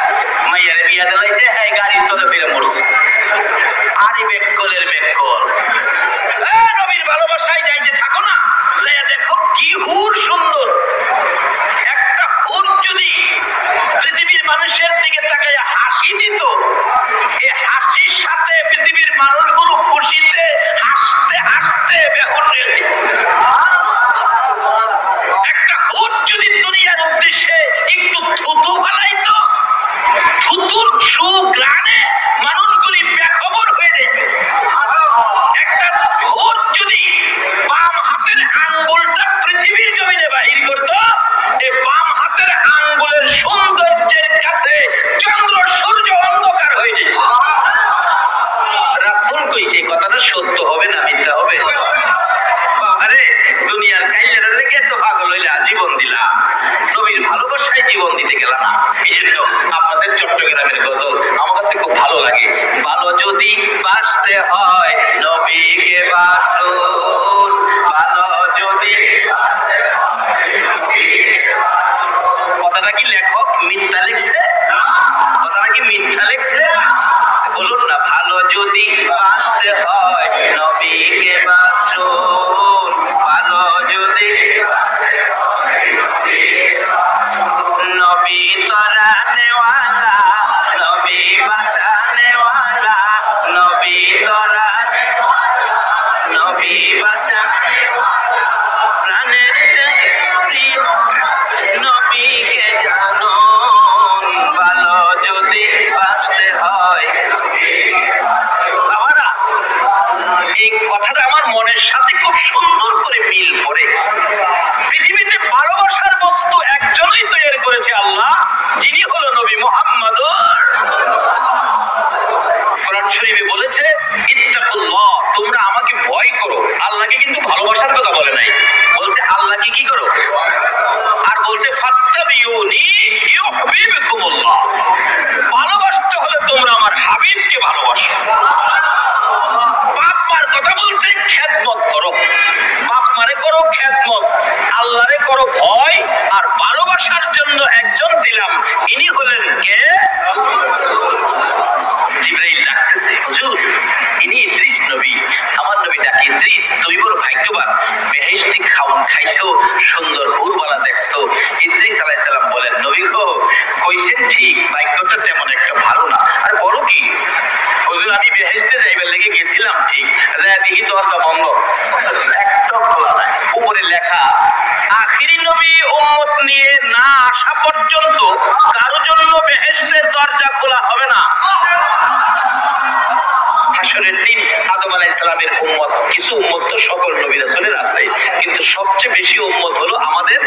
মাইয়ারে বিয়া দিলাইছে, হ্যাঁ গাড়ির তলে ফিরে মরছে। আরে বেকলের বেকল, নবীর ভালোবাসায় যাইতে থাকো না, যাইয়া দেখো কি হুর সুন্দর। একটা হুর যদি পৃথিবীর মানুষের দিকে তাকাইয়া হাসি দিত, এই হাসির সাথে পৃথিবীর মানুষগুলো খুশিতে হাসতে হাসতে বেহুশ হয়ে যেত। একটা হুর যদি দুনিয়ার উদ্দেশ্যে একটু থুতু ফেলাইতো, থুতুর সুঘ্রাণে মানুষগুলি বেখবর হয়ে যেত। একটা হুর যদি বাম হাতের আঙ্গুলটা পৃথিবীর জমিনে বাহির করত, এই বাম হাতের আঙ্গুলের সৌন্দর্যের কাছে চন্দ্র সূর্য অন্ধকার হয়ে যেত। রাসূল কইছে কথাটা সত্য হবে না মিথ্যা হবে? আরে দুনিয়ার কাইলের লেগে তো পাগল হইলা, জীবন দিলা, নবীর ভালোবাসায় জীবন দিতে গেল না। এই জন্য আপনাদের চট্টগ্রামের গজল আমার কাছে খুব ভালো লাগে। ভালো যদি বাসতে হয় নবীকে বাসুন, ভালো যদি। কথাটা কি লেখক মিথ্যা লিখছে? কথাটা কি মিথ্যা লিখছে? বলুন না, ভালো যদি বাসতে হয় নবীকে বাসুন, ভালো যদি। নবী তোরা নেওয়ালা, নবী বাঁচানে ওয়ালা, নবী তোরা, নবী বাঁচানে প্রাণের প্রিয় নবীকে জানো, ভালো যদি বাঁচতে হয়। এই কথাটা আমার মনের সাথে খুব সুন্দর করে মিল পড়ে। পৃথিবীতে ভালোবাসার বস্তু একজনই তৈরি করেছে আল্লাহ, যিনি হলো নবী মুহাম্মদ। কোরআন শরীফে বলেছে ইত্তাকুল্লাহ, তোমরা আমাকে ভয় করো। আল্লাহকে কিন্তু ভালোবাসার কথা বলে নাই, বলছে আল্লাহকে কি করো, আর বলছে ফাত্তাবিউনি ইউহিব্বুকুমুল্লাহ। ভালোবাসতে হলে তোমরা আমার হাবিবকে ভালোবাসো। বাপ মার কথা বলছে খেদমত করো, বাপ মারে করো খেদমত, আল্লাহরে করো ভয়। আর ভালোবাসার জন্য একজন দিলাম, ইনি হলেন কে? জিবরাইল ডাকতেছে, হুজুর ইনি ইদ্রিস নবী, আমার নবী ডাকে ইদ্রিস তুই বড় ভাগ্যবান, বেহেশতি খাওন খাইছো, সুন্দর হুরবালা দেখছো। ইদ্রিস আলাইহিস সালাম বলেন, নবী গো কইছেন ঠিক, ভাগ্যটা তেমন একটা ভালো না। আর বড় কি আমি বেহেশতে যাইবার লেগে গেছিলাম ঠিক, দেখি দরজা বন্ধ, একটা খোলা নাই। উপরে লেখা আখিরি নবী উম্মত নিয়ে না আসা পর্যন্ত কারো জন্য বেহেশতের দরজা খোলা হবে না। হাসরের দিন আদম আলাইহিস সালামের উম্মত, কিছু উম্মত তো সকল নবী রাসূলের আছে, কিন্তু সবচেয়ে বেশি উম্মত হলো আমাদের।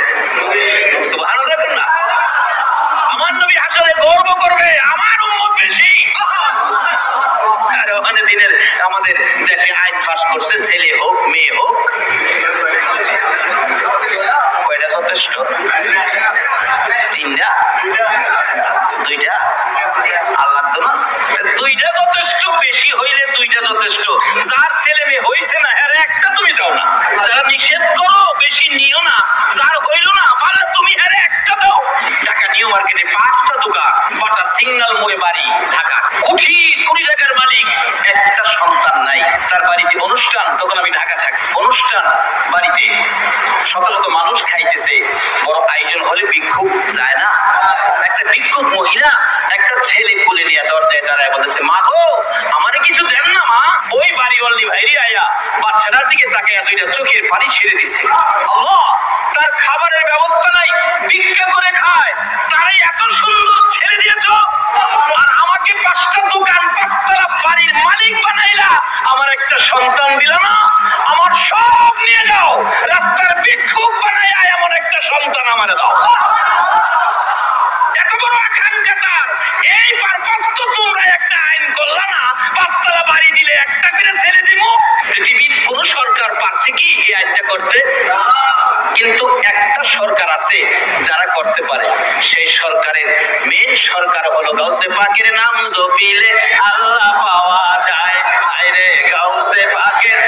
সুবহানাল্লাহ না? আমার নবী হাসরে গর্ব করবে আমার উম্মত বেশি। আর ওখানে দিনের আমাদের দেশে আইন পাস করছে, ছেলে হোক মেয়ে হোক, কয়টা যথেষ্ট? তিনটা, দুইটা, আল্লাহ তো না, দুইটা যথেষ্ট, বেশি হইলে দুইটা যথেষ্ট। যার ছেলে মেয়ে হইছে না এর একটা তুমি দাও না, যারা নিষেধ করো বেশি নিও না, যার হইল না পারলে তুমি এর একটা দাও। ঢাকা নিউ মার্কেটে 5টা দোকান, বাটা সিগন্যাল মোড়ে বাড়ি, ঢাকা কোটি কোটি টাকার মালিক, একটা সন্তান নাই। তার বাড়িতে অনুষ্ঠান, তখন আমি ঢাকা থাকি, অনুষ্ঠান বাড়িতে শত শত মানুষ খাইতেছে, বড় আয়োজন হলে ভিক্ষুক যায় না, একটা ভিক্ষুক মহিলা একটা ছেলে কোলে নিয়ে দরজায় দাঁড়ায় বলতেছে, মা গো আমারে কিছু দেন না মা। ওই বাড়িওয়ালি ভাইরি আয়া বাচ্চাটার দিকে তাকাইয়া দুইটা চোখের পানি ছেড়ে দিছে। আল্লাহ, তার খাবারের ব্যবস্থা নাই, ভিক্ষা করে খায়, তারাই এত সুন্দর ছেড়ে দিয়েছ, আর আমাকে 5টা দোকান 5তলা বাড়ির মালিক বানাইলা, আমার একটা সন্তান দিল না, আমার সব নিয়ে যাও, রাস্তার ভিক্ষুক বানাইয়া এমন একটা সন্তান আমারে দাও। এত বড় আকাঙ্ক্ষার এই পারপাস তো তোমরা একটা আইন করলা না, 5তলা বাড়ি দিলে একটা করে ছেলে দিব। পৃথিবীর কোন সরকার পারছে কি এই আইনটা করতে? কিন্তু একটা সরকার আছে যারা করতে পারে, সেই সরকারের মেন সরকার হলো গাউসে পাকের নাম জপিলে আল্লাহ পাওয়া যায়। আরে গাউসে পাকের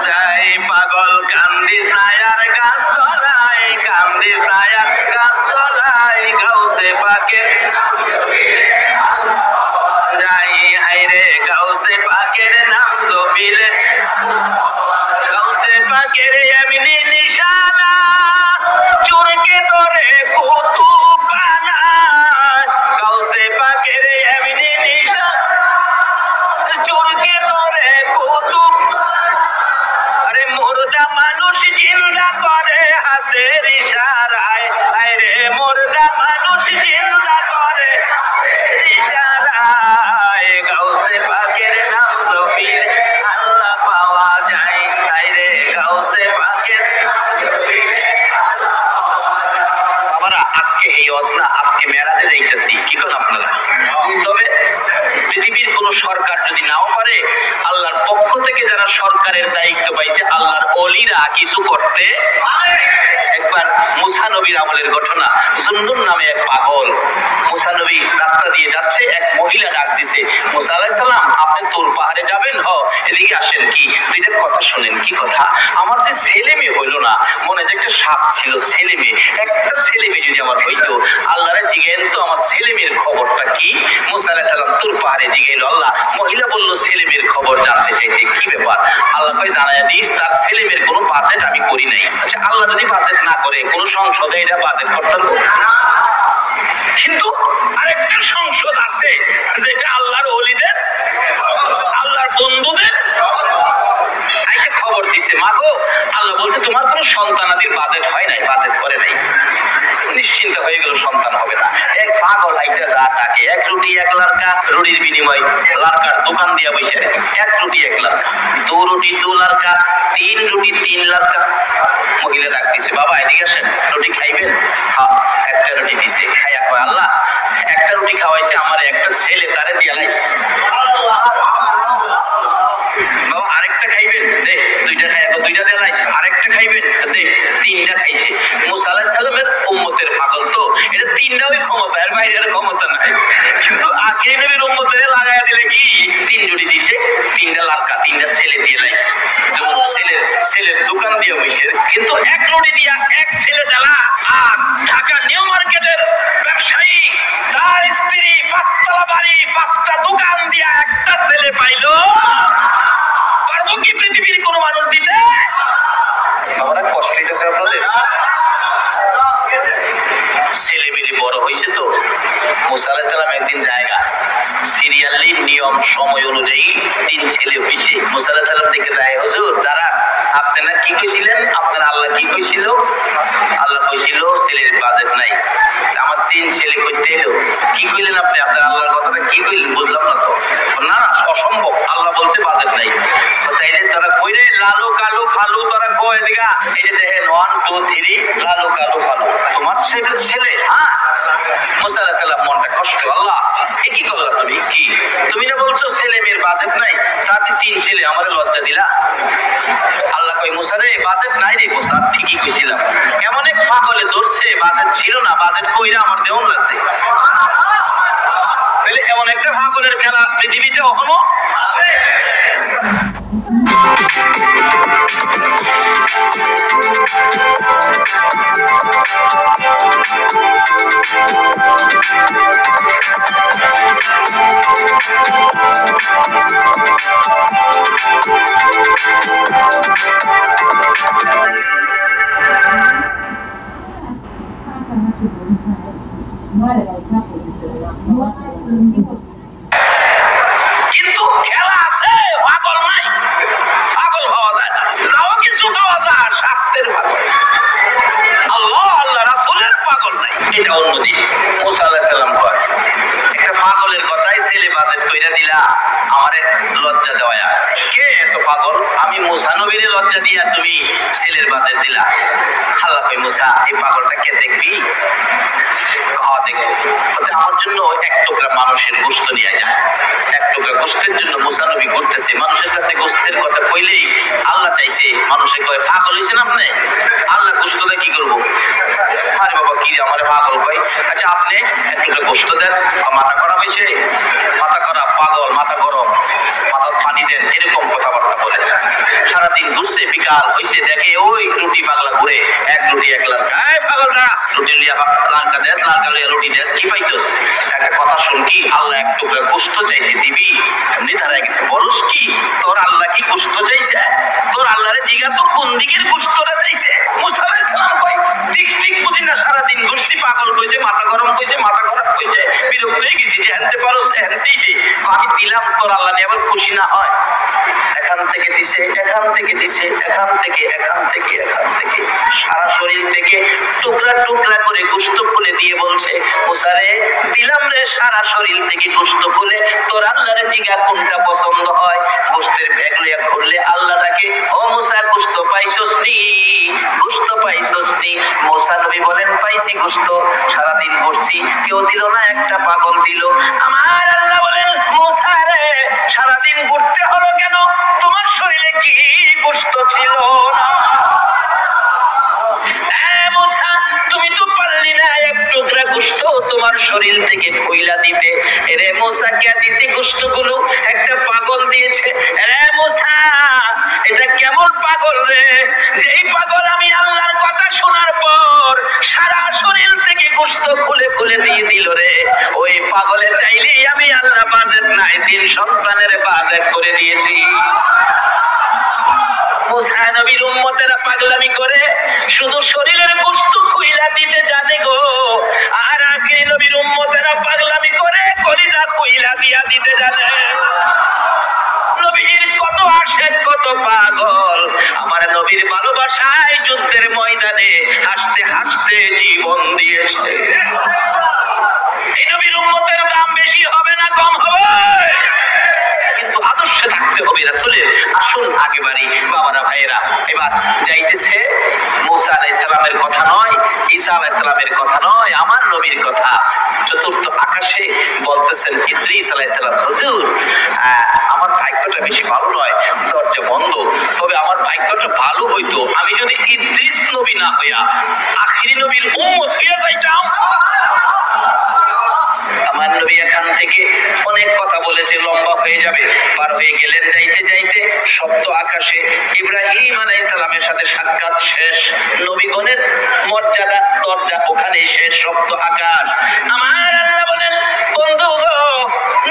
যাই পাগল কান্দিস নায়ার গাছ তলায়, কান্দিস নায়ার গাছ তলায়, গাউসে পাকের যাই, হাইরে গাউসে পাকের নাম জপিলে, গাউসে পাকের এমনি নিশানা, চোরকে ধরে কুতুব বানায়, গাউসে পাকের এমনি নিশানা, চোরকে ধরে কুতুব, আরে মুর্দা মানুষ জিন্দা করে হাতের ইশারায়, আরে মুর্দা মানুষ জিন্দা করে ইশারায়, গাউসে পাকের নাম জপিলে আল্লাহ পাওয়া যায়। আরে গাউসে পাকের বাবারা, আজকে এই অজনা, আজকে মেরাজে যাইতেছি, কি করেন আপনারা? তবে পৃথিবীর কোন সরকার যদি নাও পারে, আল্লাহর পক্ষ থেকে যারা সরকারের দায়িত্ব পাইছে, আল্লাহর ওলিরা কিছু করতে। একবার মুসা নবীর আমলের ঘটনা, জুন্নুন নামে এক পাগল, মুসা নবী রাস্তা দিয়ে যাচ্ছে, এক মহিলা ডাক দিছে, মুসা আলাইহিস সালাম আপনি তোর পাহাড়ে যাবেন? হ, এদিকে আসেন। কি দুইটা কথা শুনেন। কি কথা? আমার যে ছেলে মেয়ে হইল না, মনে যে একটা সাপ ছিল, ছেলে মেয়ে, একটা ছেলে মেয়ে যদি আমার হইতো, আল্লাহরে জিজ্ঞেন তো আমার ছেলে মেয়ের খবরটা কি? মুসা আলাইহিস সালাম তোর পাহাড়ে জিজ্ঞাইল আল্লাহ। মহিলা বলল ছেলে মেয়ের খবর জানতে চাইছে, কি ব্যাপার? আল্লাহ কই জানায়া দিস তার ছেলে মেয়ের কোনো বাজেট আমি করি নাই। আচ্ছা, আল্লাহ যদি বাজেট না করে, কোন সংসদে এটা বাজেট করতে পারবো? কিন্তু আরেকটা সংসদ আছে যেটা আল্লাহর ওলিদের, আল্লাহর বন্ধুদের আইসা খবর দিছে, মা গো আল্লাহ বলছে তোমার কোনো সন্তানাদির বাজেট হয় নাই, বাজেট করে নাই। নিশ্চিন্ত হয়ে গেল সন্তান হবে না। এক পাগল আইটা যা তাকে, 1 রুটি 1 লারকা, রুটির বিনিময় লারকার দোকান দিয়া বসে, 1 রুটি 1 লারকা, 2 রুটি 2 লারকা, 3 রুটি 3 লারকা। মহিলা ডাক দিছে, বাবা এদিকে আসেন, রুটি খাইবেন? হ্যাঁ, একটা রুটি দিছে, খাইয়া কয় আল্লাহ একটা রুটি খাওয়াইছে আমার একটা ছেলে, তারে দিয়া লাইস। বাবা আরেকটা খাইবেন? দে। 2টা খাই, 2টা দিয়ে লাইস। আরেকটা খাইবেন? দে। 3টা খাইছে। মুসা আলাইহিস সালামের উম্মতের পাগল তো, এটা 3টাই ক্ষমতা, এর বাইরে আর ক্ষমতা নাই। কিন্তু আগে নবীর উম্মতের লাগায়া দিলে কি 3 রুটি দিছে, 3টা লারকা, 3টা ছেলে দিয়ে লাইস। যেমন ছেলের দোকান দিয়ে বসে, কিন্তু 1 রুটি দিয়া 1 ছেলে দেলা। আর ঢাকা নিউ মার্কেটের ব্যবসায়ী, তার স্ত্রী 5তলা বাড়ি, 5টা দোকান দিয়া একটা ছেলে পাইলো, পারবো কি পৃথিবীর কোন মানুষ দিতে? আমরা কষ্ট হইতেছে আপনাদের। ছেলে মেয়ে বড় হয়েছে তো, মুসা আলাইহিস সালাম একদিন জায়গা ইয়ারলি নিয়ম সময় অনুযায়ী 3 ছেলে হইছে। মুসা আলাইহিস সালাম দেখে যায়, হুজুর দাঁড়ান, আপনারা কি কইছিলেন? আপনার আল্লাহ কি কইছিল? আল্লাহ কইছিল ছেলের বাজেট নাই। আমার 3 ছেলে কইতে এলো। কি কইলেন আপনি? আপনার আল্লাহর কথাটা কি কইলেন? বুঝলাম না তো। না, অসম্ভব, আল্লাহ বলছে বাজেট নাই। তাইলে তারা কইরে লালু কালু ফালু, তারা কয় দিগা এই যে দেখেন 1 2 3 লালু কালু ফালু, তোমার ছেলে। হ্যাঁ, মুসা আলাইহিস সালাম মনটা কষ্ট, আল্লাহ এ কি করলা তুমি? কি তুমি না বলছো ছেলে মেয়ের বাজেট নাই, তাতে 3 ছেলে, আমারে লজ্জা দিলা। আল্লাহ কই, মুসা রে বাজেট নাই রে। মুসা ঠিকই কইছিলাম, এমন এক পাগলে ধরছে, বাজেট ছিল না, বাজেট কইরা আমার দেওন লাগছে। তাহলে এমন একটা পাগলের খেলা পৃথিবীতে এখনো আছে। কিন্তু খেলা আছে, পাগল নাই। পাগল হওয়া যায় না, যাও কিছু খাওয়া যায়, স্বার্থের পাগল। আল্লাহ আল্লাহ রাসূলের পাগল নাই, এটা অন্যদিন। মুসা আলাইহিস সালাম কয়, একটা পাগলের কথাই ছেলে বাজেট কইরা দিলা, আমারে লজ্জা দেওয়া। কে এত পাগল? আমি মুসা নবীরে লজ্জা দিয়া তুমি ছেলের বাজেট দিলা। আল্লাহ কই, মুসা এই পাগলটা কে দেখবি? আমার জন্য 1 টুকরা মানুষের গোশত নিয়ে যায়। 1 টুকরা গোশতের জন্য মুসা নবী করতেছে। মানুষের কাছে গোশতের কথা কইলেই আল্লাহ চাইছে, মানুষে কয় পাগল হইছেন আপনি? আল্লাহ গোশতটা কি করব? আরে বাবা কি রে, আমারে পাগল কয়। আচ্ছা আপনি 1 টুকরা গোশত দেন। মাথা করা হয়েছে? মাথা করা, পাগল, মাথা গরম, মাথা পানি দেন, এরকম কথাবার্তা বলে। সারাদিন ঘুরছে, বিকাল হয়েছে, দেখে ওই রুটি পাগলা ঘুরে, 1 রুটি 1 লাঙ্কা। এই পাগল না, রুটি লিয়া লাঙ্কা দেশ, লাঙ্কা লিয়া রুটি দেশ, কি পাইছস? একটা কথা শুন, কি আল্লাহ 1 টুকরা গোশত চাইছে, দিবি? এমনি দাঁড়ায় গেছে। বলস কি, তোর আল্লাহ কি গোশত চাইছে? তোর আল্লাহরে জিগা তো কোন দিকের গোশতটা চাইছে। মুসা আলাইহিস সালাম কই, ঠিক বুঝি না, সারাদিন ঘুরছি, পাগল কইছে, মাথা গরম কইছে, মাথা খারাপ কইছে, বিরক্ত হয়ে গেছি যে হেনতে পারোস হেনতেই দে। আমি দিলাম, তোর আল্লাহ নিয়ে আবার খুশি না হয়? এখান থেকে দিছে, এখান থেকে দিছে, এখান থেকে সারা শরীর থেকে টুকরা টুকরা করে গোশত খুলে দিয়ে বলছে, মুসা রে দিলাম রে সারা শরীর থেকে গোশত খুলে, তোর আল্লাহরে জিগা কোনটা পছন্দ হয়। গোশতের ব্যাগ লইয়া ঘুরলে আল্লাহ ডাকে, ও মুসা গোশত পাইছস নি? গোশত পাইছস নি? মুসা নবী বলেন, পাইছি গোশত, সারাদিন ঘুরছি, কেউ দিল না, একটা পাগল দিল। আমার আল্লাহ বলেন, মুসা রে সারাদিন ঘুরতে হলো কেন? তোমার শরীরে কি গোশত ছিল না? তুমি তো পারলি না 1 টুকরা গোশত তোমার শরীর থেকে খুইলা দিতে। রে মুসা কে দিছে গোশতগুলো? একটা পাগল দিয়েছে। রে মুসা, এটা কেমন পাগল রে, যেই পাগল আমি আল্লাহর কথা শোনার পর সারা শরীর থেকে গোশত খুলে খুলে দিয়ে দিল রে। ওই পাগলে চাইলি আমি আল্লাহ বাজেট নাই 3 সন্তানের বাজেট করে দিয়েছি। মুসা নবীর উম্মতেরা পাগলামি করে, শুধু শরীরের গোশত খুইলা দিতে জানে গো। আর আখিরি নবীর উম্মতেরা পাগলামি করে কলিজা খুইলা দিয়া দিতে জানে। নবীর কত আশেক, কত পাগল, আমার নবীর ভালোবাসায় যুদ্ধের ময়দানে হাসতে হাসতে জীবন দিয়েছে। এই নবীর উম্মতের দাম বেশি হবে না কম হবে? কিন্তু আদর্শে থাকতে হবে রাসূলের। আসুন আগে বাড়ি বাবারা, ভাইয়েরা, এবার যাইতেছে মুসা আলাইহিস সালামের কথা নয়, ঈসা আলাইহিস সালামের কথা নয়, আমার নবীর কথা। চতুর্থ আকাশে বলতেছেন ইদ্রিস আলাইহিস সালাম, হুজুর আমার ভাগ্যটা বেশি ভালো নয়, দরজা বন্ধ, তবে আমার ভাগ্যটা ভালো হইতো আমি যদি ইদ্রিস নবী না হইয়া আখিরি নবীর উম্মত হইয়া যাইতাম। আমার নবী এখান থেকে অনেক কথা বলেছে, লম্বা হয়ে যাবে। পার হয়ে গেলেন, যাইতে যাইতে সপ্ত আকাশে ইব্রাহিম আলাইহিস সালামের সাথে সাক্ষাৎ শেষ। নবীগণের মর্যাদা দরজা ওখানেই শেষ, সপ্ত আকাশ। আমার আল্লাহ বলেন, বন্ধু গো,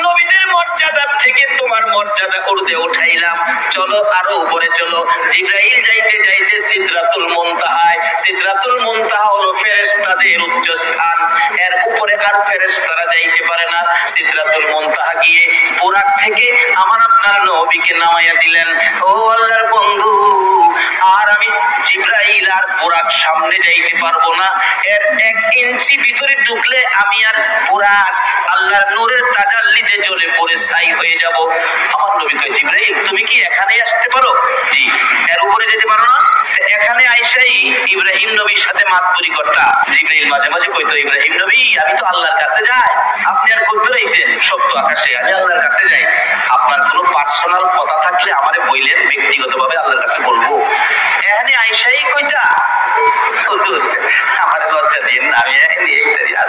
নবীদের মর্যাদা থেকে তোমার মর্যাদা উর্ধে উঠাইলাম, চলো আরো উপরে চলো। জিবরাইল যাইতে যাইতে সিদরাতুল মুনতাহায়, সিদরাতুল মুনতাহা হলো ফেরেশতাদের উচ্চ স্থান, এর উপরে আর ফেরেশতারা যাইতে পারে না। সিদরাতুল মুনতাহা থাকিয়ে পোরাক থেকে আমার আপনার নবীকে নামাইয়া দিলেন। ও আল্লাহর বন্ধু, আর আমি জিবরাইল আর পোরাক সামনে যাইতে পারবো না। এর 1 ইঞ্চি ভিতরে ঢুকলে আমি আর পোরাক আল্লাহর নূরের তাজাল্লিতে জ্বলে পড়ে ছাই হয়ে যাব। আমার নবী কয়, জিবরাইল তুমি কি এখানে আসতে পারো? জি। এর উপরে যেতে পারো না? এখানে আইসাই ইব্রাহিম নবীর সাথে মাতবরি করতা। জিবরাইল মাঝে মাঝে কইতো, ইব্রাহিম নবী আমি তো আল্লাহর কাছে যাই, আপনি আর কত রইছেন সপ্ত আকাশে, আমি আল্লাহর কাছে যাই। আপনার কোনো পার্সোনাল কথা থাকলে আমারে বললেন, ব্যক্তিগতভাবে আল্লাহর কাছে বলবো। এখানে আইসাই কইতা, হুজুর আমার লজ্জা দিন না, আমি এই আর